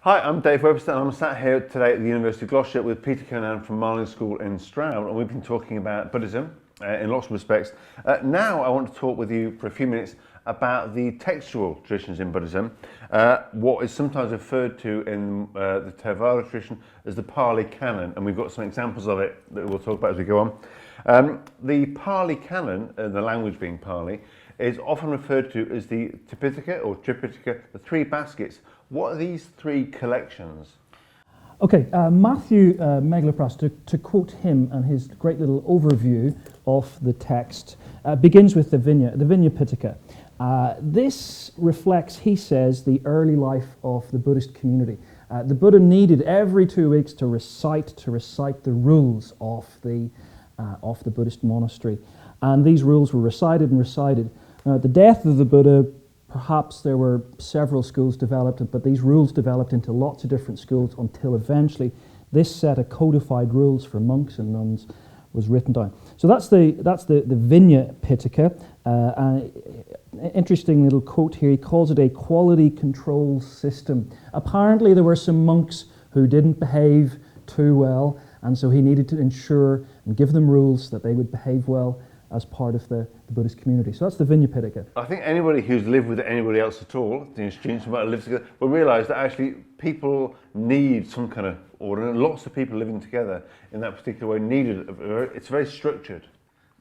Hi, I'm Dave Webster and I'm sat here today at the University of Gloucester with Peter Conan from Marlin School in Stroud, and we've been talking about Buddhism in lots of respects. Now I want to talk with you for a few minutes about the textual traditions in Buddhism, what is sometimes referred to in the Theravada tradition as the Pali Canon, and we've got some examples of it that we'll talk about as we go on. The Pali Canon, the language being Pali, is often referred to as the Tripitaka or Tripitaka, the three baskets. What are these three collections? Okay, Matthew Megalopras, to quote him and his great little overview of the text, begins with the Vinaya Pitaka. This reflects, he says, the early life of the Buddhist community. The Buddha needed every 2 weeks to recite the rules of the Buddhist monastery, and these rules were recited and recited. At the death of the Buddha, perhaps there were several schools developed, but these rules developed into lots of different schools until eventually this set of codified rules for monks and nuns was written down. So that's the Vinaya Pitaka. Interesting little quote here. He calls it a quality control system. Apparently there were some monks who didn't behave too well, and so he needed to ensure and give them rules that they would behave well as part of the Buddhist community. So that's the Vinaya Pitaka. I think anybody who's lived with anybody else at all, the students who might have lived together, will realise that actually people need some kind of order, and lots of people living together in that particular way needed. It's a very structured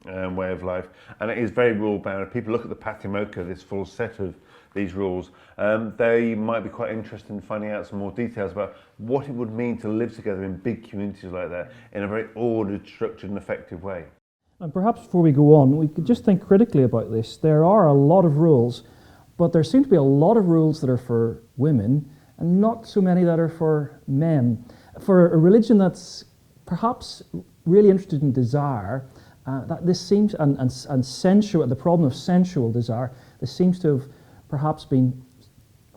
way of life, and it is very rule bound. If people look at the Patimokkha, this full set of these rules, they might be quite interested in finding out some more details about what it would mean to live together in big communities like that in a very ordered, structured and effective way. And perhaps before we go on, we could just think critically about this. There are a lot of rules, but there seem to be a lot of rules that are for women and not so many that are for men. For a religion that's perhaps really interested in desire, that this seems, and sensual, the problem of sensual desire, this seems to have perhaps been,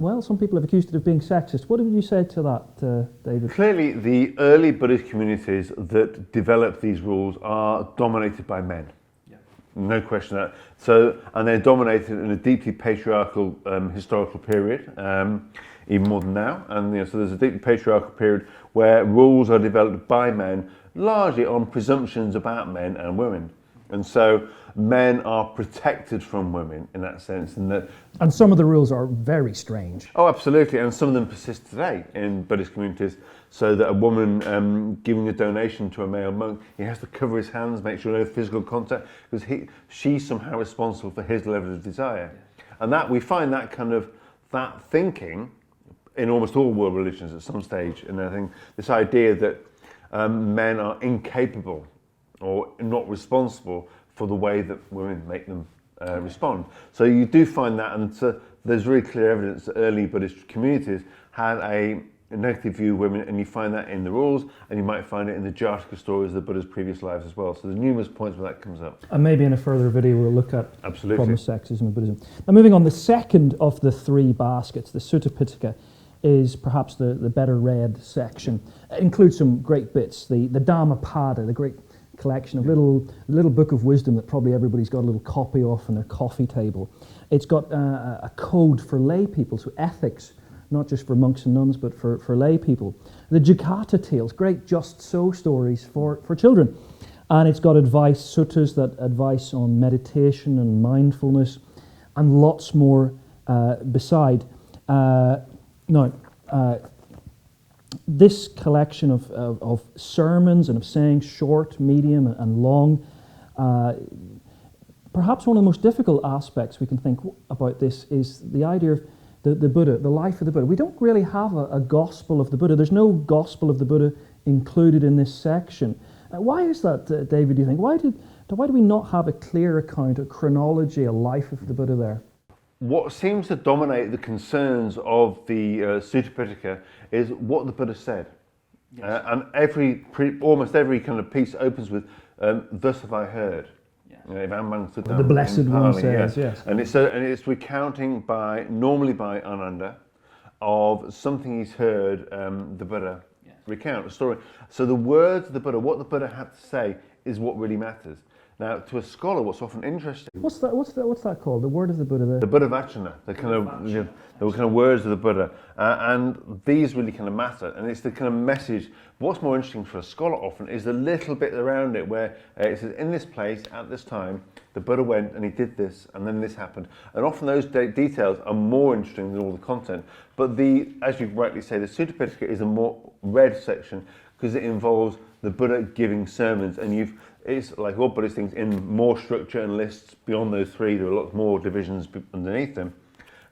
well, some people have accused it of being sexist. What would you say to that, David? Clearly, the early Buddhist communities that developed these rules are dominated by men. Yeah. No question of that. So, and they're dominated in a deeply patriarchal historical period, even more than now. And so there's a deeply patriarchal period where rules are developed by men, largely on presumptions about men and women. And so men are protected from women in that sense. And some of the rules are very strange. Oh, absolutely. And some of them persist today in Buddhist communities, so that a woman giving a donation to a male monk, he has to cover his hands, make sure no physical contact, because she's somehow responsible for his level of desire. And that we find that kind of that thinking in almost all world religions at some stage. And I think this idea that men are incapable or not responsible for the way that women make them respond. So you do find that, and so there's really clear evidence that early Buddhist communities had a negative view of women, and you find that in the rules, and you might find it in the Jataka stories of the Buddha's previous lives as well. So there's numerous points where that comes up. And maybe in a further video we'll look at Absolutely. Problem of sexism in Buddhism. Now moving on, the second of the three baskets, the Sutta Pitaka, is perhaps the better read section. It includes some great bits, the Dhammapada, the great collection of little book of wisdom that probably everybody's got a little copy of on their coffee table. It's got a code for lay people, so ethics, not just for monks and nuns, but for lay people. The Jataka tales, great just so stories for children. And it's got advice, suttas that advice on meditation and mindfulness, and lots more beside. This collection of sermons and of sayings, short, medium, and long, perhaps one of the most difficult aspects we can think about this is the idea of the Buddha, the life of the Buddha. We don't really have a gospel of the Buddha. There's no gospel of the Buddha included in this section. Why is that, David, do you think? Why do we not have a clear account, a chronology, a life of the Buddha there? What seems to dominate the concerns of the Sutta Pitaka is what the Buddha said. Yes. And almost every kind of piece opens with, thus have I heard. Yes. The Blessed One says, yes. And it's recounting normally by Ananda, of something he's heard the Buddha recount, a story. So the words of the Buddha, what the Buddha had to say, is what really matters. Now, to a scholar, what's often interesting, What's that called? The word of the Buddha. the Buddha Vachana, the kind of the kind of words of the Buddha, and these really kind of matter, and it's the kind of message. What's more interesting for a scholar often is the little bit around it, where it says, in this place at this time, the Buddha went and he did this, and then this happened, and often those details are more interesting than all the content. But as you rightly say, the Sutta Pitaka is a more read section because it involves the Buddha giving sermons, and it's like all Buddhist things in more structure and lists beyond those three. There are lots more divisions underneath them,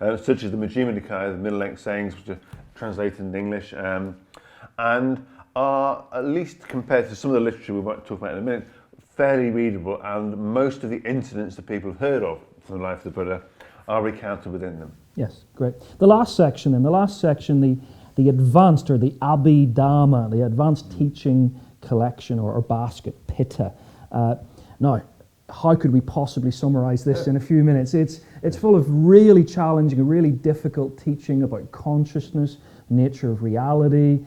such as the Majjhima Nikaya, the middle-length sayings, which are translated in English, and are, at least compared to some of the literature we might talk about in a minute, fairly readable, and most of the incidents that people have heard of from the life of the Buddha are recounted within them. Yes, great. The last section, the advanced, or the Abhidhamma, the advanced teaching collection or basket, Pitta. Now, how could we possibly summarize this in a few minutes? It's full of really challenging, really difficult teaching about consciousness, nature of reality,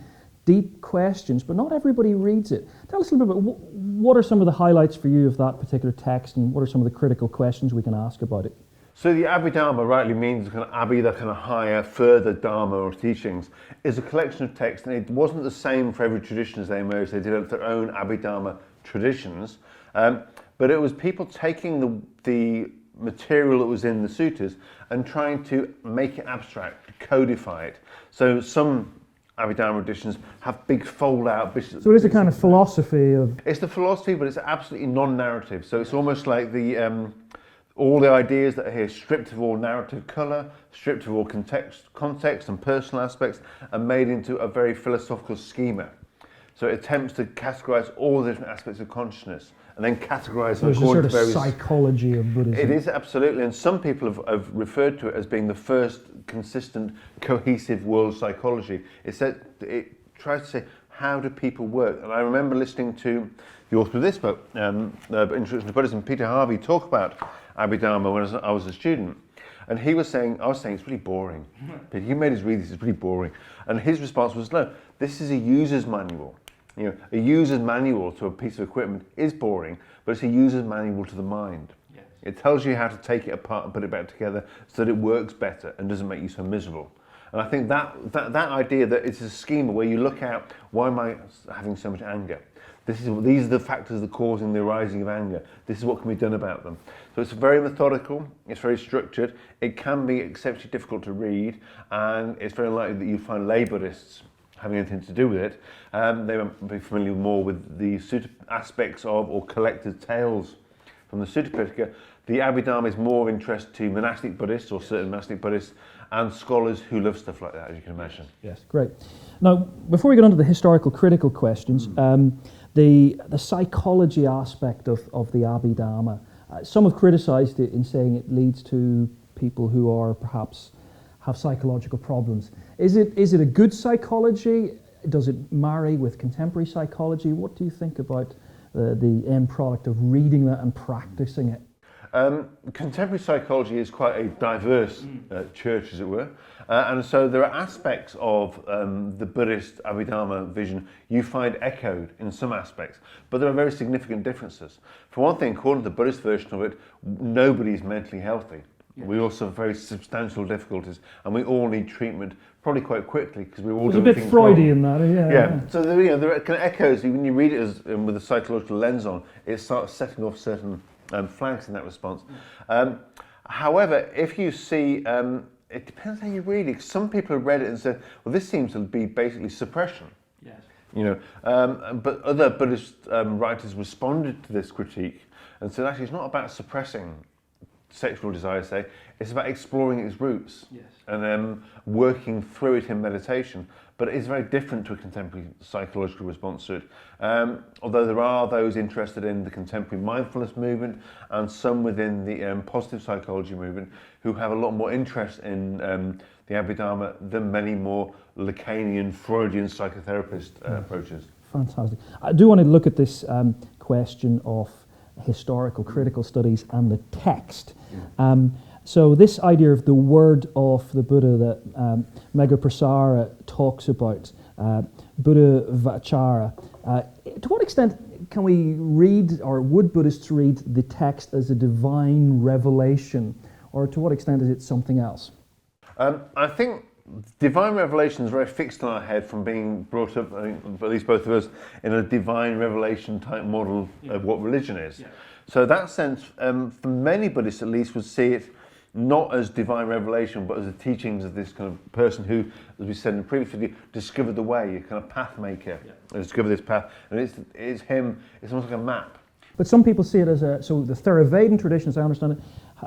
deep questions, but not everybody reads it. Tell us a little bit about what are some of the highlights for you of that particular text, and what are some of the critical questions we can ask about it? So the Abhidhamma rightly means kind of Abhi, the kind of higher, further Dharma or teachings, is a collection of texts, and it wasn't the same for every tradition as they emerged. They developed their own Abhidhamma traditions, but it was people taking the material that was in the suttas and trying to make it abstract, codify it. So some Abhidhamma editions have big fold-out. So it is a kind of philosophy of... It's the philosophy, but it's absolutely non-narrative. So it's almost like all the ideas that are here, stripped of all narrative colour, stripped of all context and personal aspects, and made into a very philosophical schema. So it attempts to categorise all the different aspects of consciousness, and then categorise them according to various... There's a sort of psychology of Buddhism. It is, absolutely, and some people have referred to it as being the first consistent, cohesive world psychology. It tries to say, how do people work? And I remember listening to the author of this book, Introduction to Buddhism, Peter Harvey, talk about Abhidhamma when I was a student. And I was saying it's really boring. But he made us read this, it's really boring. And his response was, no, this is a user's manual. A user's manual to a piece of equipment is boring, but it's a user's manual to the mind. Yes. It tells you how to take it apart and put it back together so that it works better and doesn't make you so miserable. And I think that idea that it's a schema where you look at, why am I having so much anger? These are the factors that are causing the arising of anger. This is what can be done about them. So it's very methodical, it's very structured, it can be exceptionally difficult to read, and it's very likely that you find lay Buddhists having anything to do with it. They might be familiar more with the sutta aspects of, or collected tales from the Sutta Pitaka. The Abhidhamma is more of interest to monastic Buddhists, or certain monastic Buddhists, and scholars who love stuff like that, as you can imagine. Yes, great. Now, before we get on to the historical critical questions, the psychology aspect of the Abhidhamma, some have criticised it in saying it leads to people who are perhaps have psychological problems. Is it a good psychology? Does it marry with contemporary psychology? What do you think about the end product of reading that and practicing it? Contemporary psychology is quite a diverse church, as it were, and so there are aspects of the Buddhist Abhidhamma vision you find echoed in some aspects, but there are very significant differences. For one thing, according to the Buddhist version of it, nobody is mentally healthy. Yes. We also have very substantial difficulties, and we all need treatment probably quite quickly because we're all doing things wrong. It's a bit Freudian, that, yeah. So there are kind of echoes. When you read it as with a psychological lens on, it starts setting off certain flags in that response. However, if you see, it depends how you read it. Some people have read it and said, well, this seems to be basically suppression. Yes. But other Buddhist writers responded to this critique and said, actually, it's not about suppressing sexual desire, say, it's about exploring its roots. Yes. And working through it in meditation. But it is very different to a contemporary psychological response to it. Although there are those interested in the contemporary mindfulness movement and some within the positive psychology movement who have a lot more interest in the Abhidhamma than many more Lacanian, Freudian psychotherapist approaches. Fantastic. I do want to look at this question of historical critical studies and the text. So this idea of the word of the Buddha that Megha talks about, Buddha Vachara, to what extent can we read, or would Buddhists read the text as a divine revelation, or to what extent is it something else? I think divine revelation is very fixed in our head from being brought up, I think, at least both of us, in a divine revelation type model of what religion is. So that sense, for many Buddhists at least, would see it not as divine revelation, but as the teachings of this kind of person who, as we said in the previous video, discovered the way, a kind of path maker, discovered this path, and it's him. It's almost like a map. But some people see it as so the Theravadan tradition, as I understand it,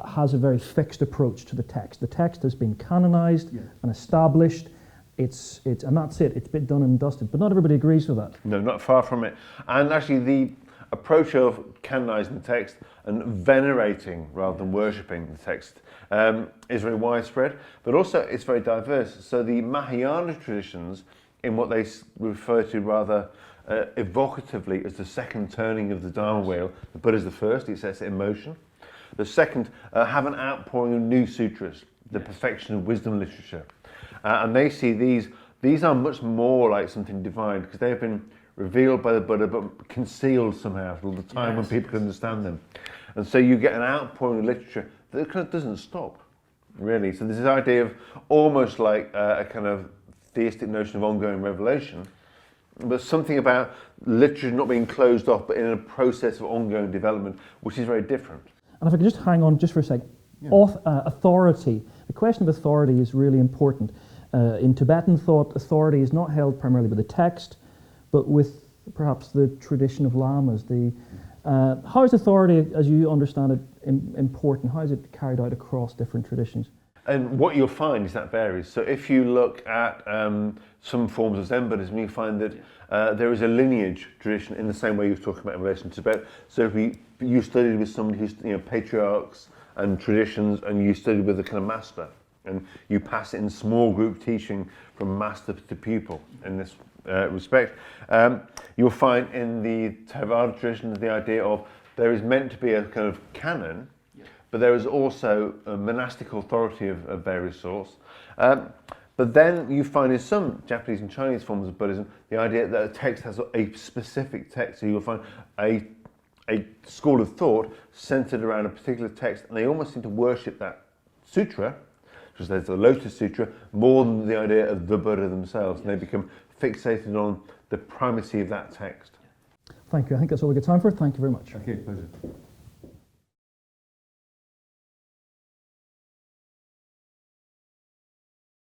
has a very fixed approach to the text. The text has been canonized and established. It's and that's it. It's been done and dusted. But not everybody agrees with that. No, not far from it. And actually, the approach of canonizing the text and venerating rather than worshipping the text is very widespread, but also it's very diverse. So the Mahayana traditions, in what they refer to rather evocatively as the second turning of the Dharma wheel, the Buddha's the first, he sets it in motion. The second have an outpouring of new sutras, the perfection of wisdom literature. And they see these are much more like something divine because they have been revealed by the Buddha but concealed somehow for the time when people can understand them. And so you get an outpouring of literature that kind of doesn't stop, really. So there's this idea of almost like a kind of theistic notion of ongoing revelation, but something about literature not being closed off but in a process of ongoing development, which is very different. And if I could just hang on just for a sec, authority. The question of authority is really important. In Tibetan thought, authority is not held primarily by the text, but with perhaps the tradition of lamas. How is authority, as you understand it, important? How is it carried out across different traditions? And what you'll find is that varies. So if you look at some forms of Zen Buddhism, you find that there is a lineage tradition in the same way you were talking about in relation to Tibet. So if you studied with somebody who's patriarchs and traditions, and you studied with a kind of master, and you pass it in small group teaching from master to pupil in this respect. You'll find in the Theravada tradition the idea of there is meant to be a kind of canon, but there is also a monastic authority of various sorts. But then you find in some Japanese and Chinese forms of Buddhism the idea that a text has a specific text. So you'll find a school of thought centered around a particular text, and they almost seem to worship that sutra, because there's the Lotus Sutra, more than the idea of the Buddha themselves, and they become fixated on the primacy of that text. Thank you. I think that's all we've got time for. Thank you very much. Okay, pleasure.